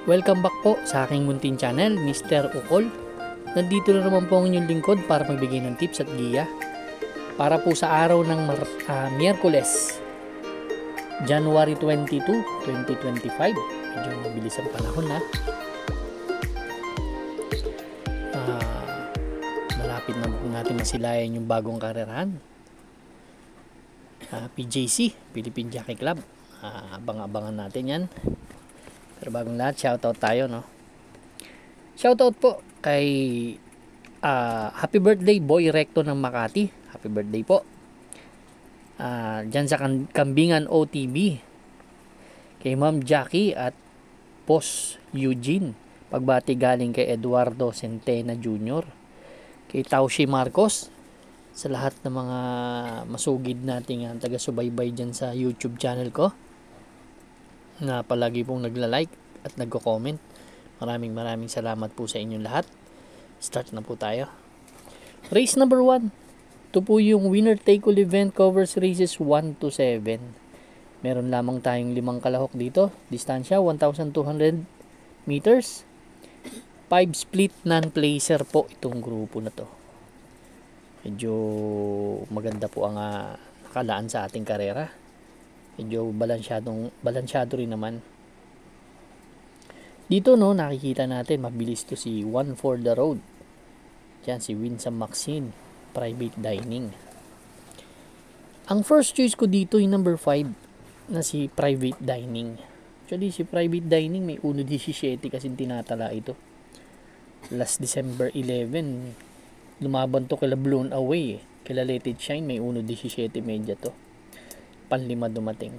Welcome back po sa aking munting channel, Mr. Ukol. Nandito na naman po ang inyong lingkod para magbigay ng tips at giya para po sa araw ng Miyerkules, January 22, 2025. Medyo mabilis ang panahon na. Malapit na po natin masilayan yung bagong karerahan. PJC, Philippine Jockey Club. Abang-abangan natin yan. Pero bagong lahat, shoutout tayo, no? Shoutout po kay happy birthday Boy Recto ng Makati. Happy birthday po. Dyan sa Kambingan OTB. Kay Ma'am Jackie at Boss Eugene. Pagbati galing kay Eduardo Centena Jr. Kay Taushi Marcos. Sa lahat ng mga masugid nating taga-subaybay dyan sa YouTube channel ko. Na palagi pong nagla-like at nagko-comment. Maraming salamat po sa inyong lahat. Start na po tayo. Race number 1. Ito po yung winner take all event, covers races 1 to 7. Meron lamang tayong 5 kalahok dito. Distansya 1,200 meters. 5 split non-placer po itong grupo na to. Medyo maganda po ang nakalaan sa ating karera. Medyo balansyado rin naman. Dito nakikita natin mabilis to si One for the Road. Diyan si Winsome Maxine, Private Dining. Ang first choice ko dito yung number 5 na si Private Dining. Actually si Private Dining may 1.17 kasi tinatala ito. Last December 11 lumaban to kila Blown Away. Kila Let It Shine may 1.17 medya to. Panlima dumating.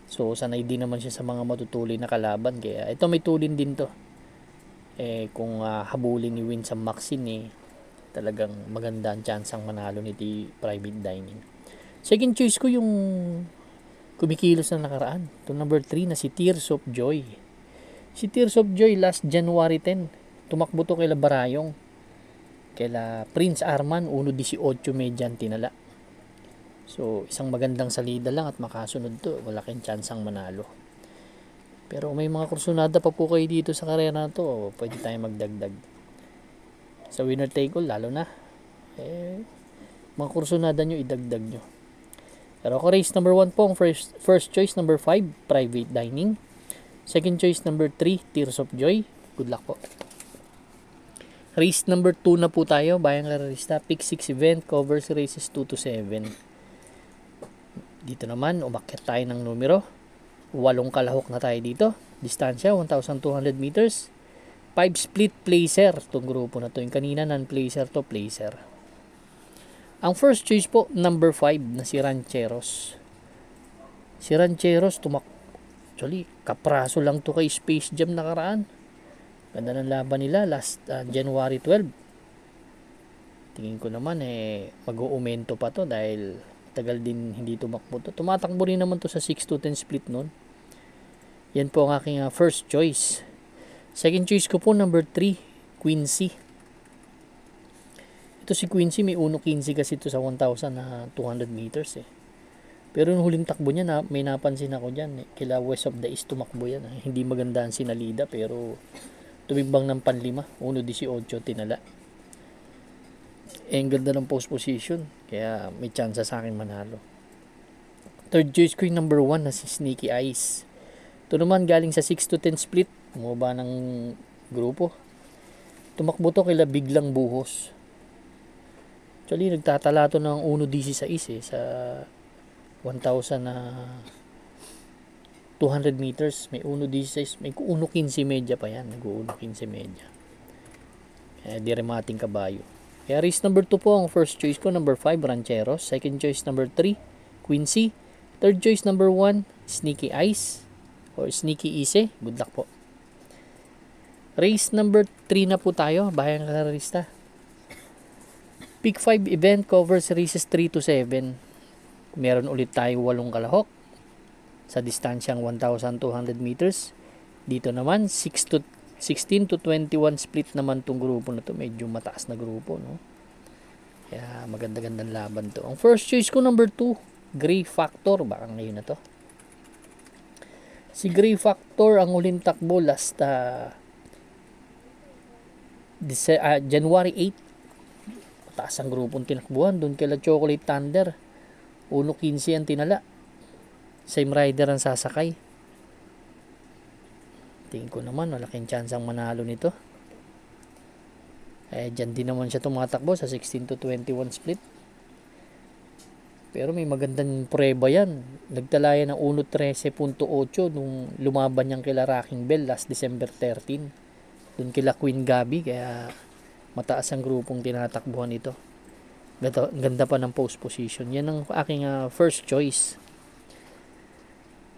So sanay din naman siya sa mga matutuloy na kalaban, kaya ito may tulin din to. Kung habulin ni Winsome Maxine talagang maganda ang chance ang manalo ni Private Dining. Second choice ko yung kumikilos na nakaraan. Ito number 3 na si Tears of Joy. Si Tears of Joy last January 10 tumakbo to kila Barayong, kila Prince Arman 1.18 medyan tinala. So, isang magandang salida lang at makasunod to. Malaking chance ang manalo. Pero may mga kursunada pa po kayo dito sa karera na to. Pwede tayong magdagdag. Sa winner take all, lalo na. Mga kursunada nyo, idagdag nyo. Pero ako race number 1 po. Ang first choice, number 5, Private Dining. Second choice, number 3, Tears of Joy. Good luck po. Race number 2 na po tayo. Bayang Karerista. Pick 6 event. Covers races 2 to 7. Dito naman, umakyat tayo ng numero. 8 kalahok na tayo dito. Distansya, 1,200 meters. 5 split placer. Itong grupo na to. Yung kanina, non-placer to placer. Ang first choice po, number 5 na si Rancheros. Si Rancheros, actually, kapraso lang to kay Space Jam nakaraan. Ganda ng laban nila last January 12. Tingin ko naman, mag-uumento pa to dahil tagal din hindi tumakbo to. Tumatakbo rin naman to sa 6 to 10 split nun. Yan po ang aking first choice. Second choice ko po number 3, Quincy. Ito si Quincy may 1.15 kasi ito sa 1,200 meters Pero yung huling takbo niya may napansin ako dyan Kila West of the East tumakbo yan Hindi maganda ang sinalida pero tumimbang ng panlima. 1.18 tinala. Ang ganda ng post position. Kaya may chance sa akin manalo. Third choice ko yung number 1 na si Sneaky Eyes. Ito naman galing sa 6 to 10 split. Bumaba ng grupo. Tumakbo to kila Biglang Buhos. Actually nagtatala to ng 1.16 sa 1,200 meters. May 1.16. May 1.15 medya pa yan. Nag-1.15 medya. Kaya di remating kabayo. Kaya race number 2 po ang first choice ko, number 5, Rancheros. Second choice, number 3, Quincy. Third choice, number 1, Sneaky Eyes or Sneaky Ise. Good luck po. Race number 3 na po tayo, Bayang Karerista. Pick 5 event, covers races 3 to 7. Meron ulit tayo 8 kalahok sa distansyang 1,200 meters. Dito naman 16 to 21 split naman tong grupo na to. Medyo mataas na grupo, no? Kaya maganda-gandang laban to. Ang first choice ko number 2, Gray Factor. Baka ngayon na to. Si Gray Factor ang huling takbo last January 8. Mataas ang grupong tinakbuhan. Doon kila Chocolate Thunder. 1.15 ang tinala. Same rider ang sasakay. Tingin ko naman malaking chance ang manalo nito. Dyan din naman siya tumatakbo sa 16 to 21 split. Pero may magandang prueba yan. Nagtala yan ng 1.13.8 nung lumaban niyang kila Rocking Bell last December 13. Doon kila Queen Gabi. Kaya mataas ang grupong tinatakbuhan ito. Ganda pa ng post position. Yan ang aking first choice.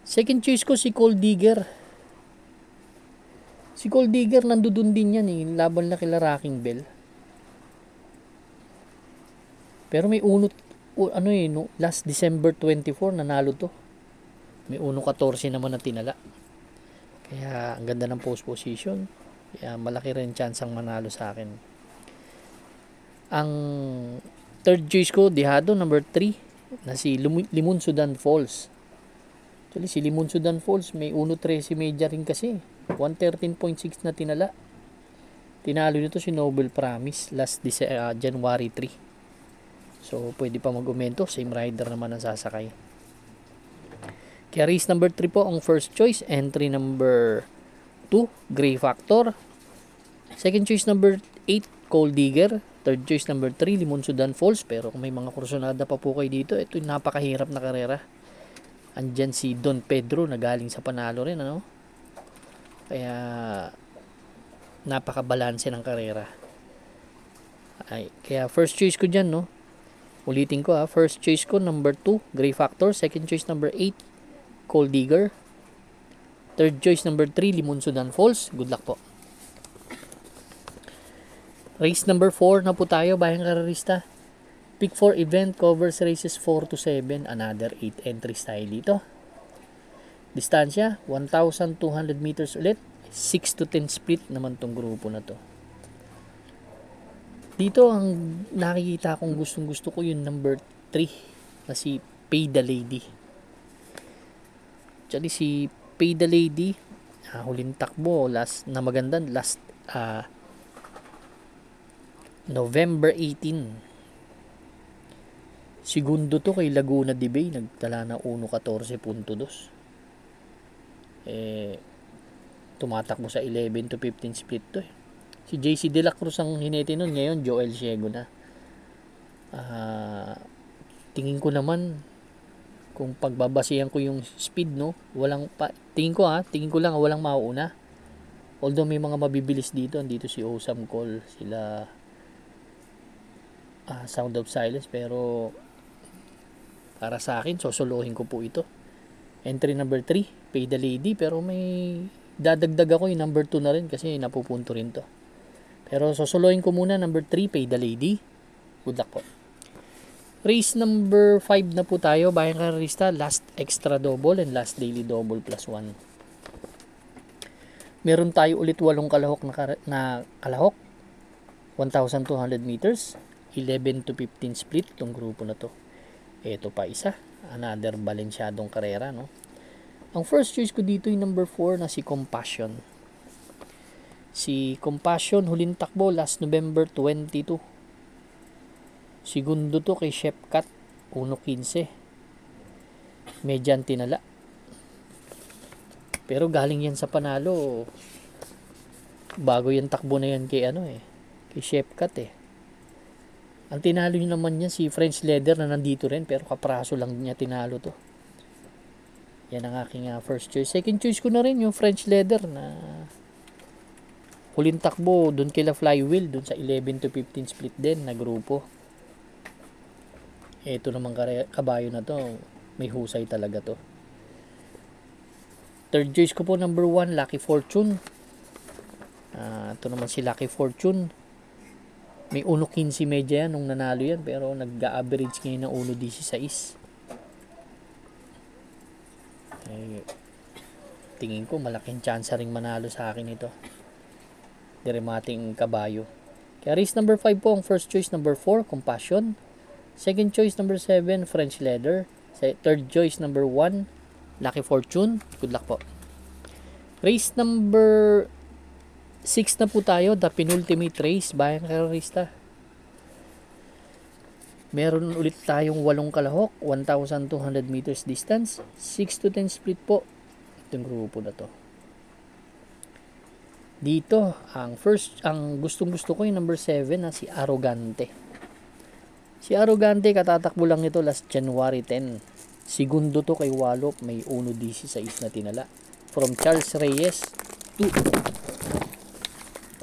Second choice ko si Cold Digger. Si Cold Digger nandudun din yan eh. Laban na kila Rocking Bell. Pero may last December 24 nanalo to. May 1.14 naman na tinala. Kaya ang ganda ng post position. Kaya malaki rin chance ang manalo sa akin. Ang third choice ko, dehado, number 3, na si Limon Sudan Falls. Actually, si Limon Sudan Falls, may 1.13 media rin kasi. 113.6 na tinala. Tinalo nito si Noble Promise last January 3. So, pwede pa mag-umento. Same rider naman ang sasakay. Kaya race number 3 po ang first choice. Entry number 2, Gray Factor. Second choice number 8, Cold Digger. Third choice number 3, Limon Sudan Falls. Pero kung may mga kursonada pa po kayo dito, ito yung napakahirap na karera. Andyan si Don Pedro na galing sa panalo rin, ano? Kaya napakabalanse ng karera. Kaya first choice ko dyan, no? Ulitin ko first choice ko number 2, Gray Factor. Second choice number 8, Cold Digger. Third choice number 3, Limon Sudan Falls. Good luck po. Race number 4 na po tayo, bayang karerista. Pick 4 event covers races 4 to 7. Another 8 entries tayo dito. Distansya 1,200 meters ulit. 6 to 10 split naman tong grupo na to. Dito ang nakikita kong gustong-gusto ko yung number 3 na si Pay the Lady. Actually si Pay the Lady, huling takbo last November 18. Segundo to kay Laguna de Bay, nagtala na 1.14.2. Tumatakbo sa 11 to 15 split to . Si JC De La Cruz ang hinete nun. Ngayon, Joel Ciego na. Tingin ko naman, kung pagbabasihan ko yung speed, no, tingin ko lang walang mauuna. Although may mga mabibilis dito. Andito si Osam Call, sila Sound of Silence. Pero para sa akin, sosolohin ko po ito. Entry number 3, Pay the Lady. Pero may dadagdag ako yung number 2 na rin kasi napupunto rin to. Pero sosolohin ko muna number 3, Pay the Lady. Good luck po. Race number 5 na po tayo, bayang karerista. Last extra double and last daily double plus 1. Meron tayo ulit 8 kalahok na kalahok. 1,200 meters. 11 to 15 split itong grupo na to. Ito pa isa. Another balansyadong karera, no? Ang first choice ko dito yung number 4 na si Compassion. Si Compassion, huling takbo last November 22. Segundo to kay Chef Cat, 1.15. Medyan tinala. Pero galing yan sa panalo. Bago yung takbo na yan kay kay Chef Cat . Ang tinalo nyo naman yan si French Leather na nandito rin, pero kapraso lang niya tinalo to. Yan ang aking first choice. Second choice ko na rin yung French Leather na huling takbo doon kila Flywheel, doon sa 11 to 15 split din na grupo. Ito naman kabayo na to, may husay talaga to. Third choice ko po number 1, Lucky Fortune. Ito naman si Lucky Fortune. May 1.15 medya yan nung nanalo yan, pero nag-average ngayon ng 1.16. Tingin ko malaking chance ring manalo sa akin ito. Diremating kabayo. Kaya race number 5 po ang first choice, number 4, Compassion. Second choice, number 7, French Leather. Third choice, number 1, Lucky Fortune. Good luck po. Race number 6 na po tayo, the penultimate race, Bayang Karerista. Meron ulit tayong 8 kalahok, 1,200 meters distance, 6 to 10 split po. Itong grupo na to. Dito, ang gustong-gusto ko yung number 7 na si Arrogante. Si Arrogante, katatakbo lang nito last January 10. Segundo to kay Wallop, may 1.16 na tinala. From Charles Reyes to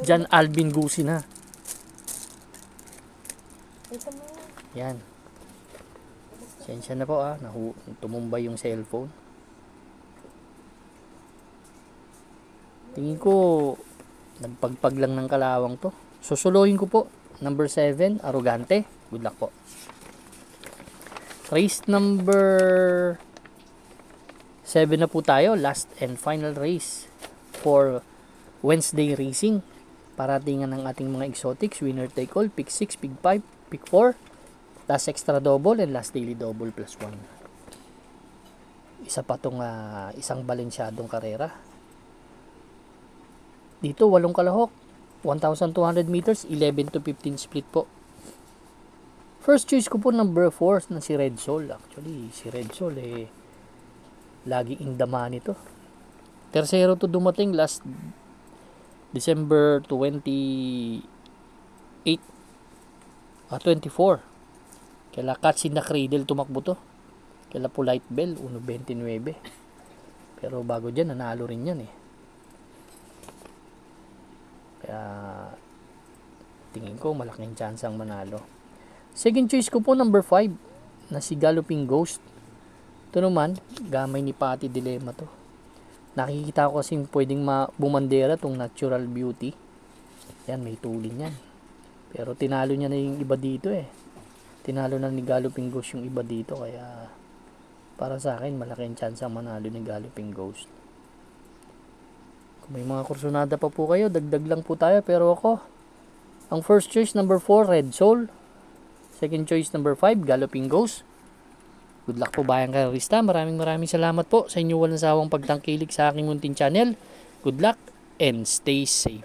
John Alvin Gusina. Yan. Sensya na po tumumbay yung cellphone. Tingin ko nagpagpag lang ng kalawang to. Susuloyin ko po. Number 7, Arrogante. Good luck po. Race number 7 na po tayo. Last and final race for Wednesday racing. Paratingan ng ating mga exotics. Winner take all. Pick 6, pick 5, pick 4. Last extra double and last daily double plus 1. Isa pa tong isang balensyadong karera. Dito 8 kalahok. 1,200 meters, 11 to 15 split po. First choice ko po number 4 na si Red Soul. Actually, si Red Soul lagi in the money to. Tercero to dumating last December 24. Kaya Katsin na Cradle tumakbo to. Kaya Polite Bell 1.29. Pero bago dyan, nanalo rin yan Kaya tingin ko malaking chance ang manalo. Second choice ko po number 5 na si Galloping Ghost. Ito naman, gamay ni Pati Dilemma to. Nakikita ko kasing pwedeng bumandera tong Natural Beauty. Yan, may tulin yan. Pero tinalo niya na yung iba dito Tinalo na ni Galloping Ghost yung iba dito. Kaya para sa akin, malaking chance ang manalo ni Galloping Ghost. Kung may mga kursunada pa po kayo, dagdag lang po tayo. Pero ako, ang first choice number 4, Red Soul. Second choice number 5, Galloping Ghost. Good luck po Bayang Karerista. Maraming salamat po sa inyo walang sawang pagtangkilik sa aking munting channel. Good luck and stay safe.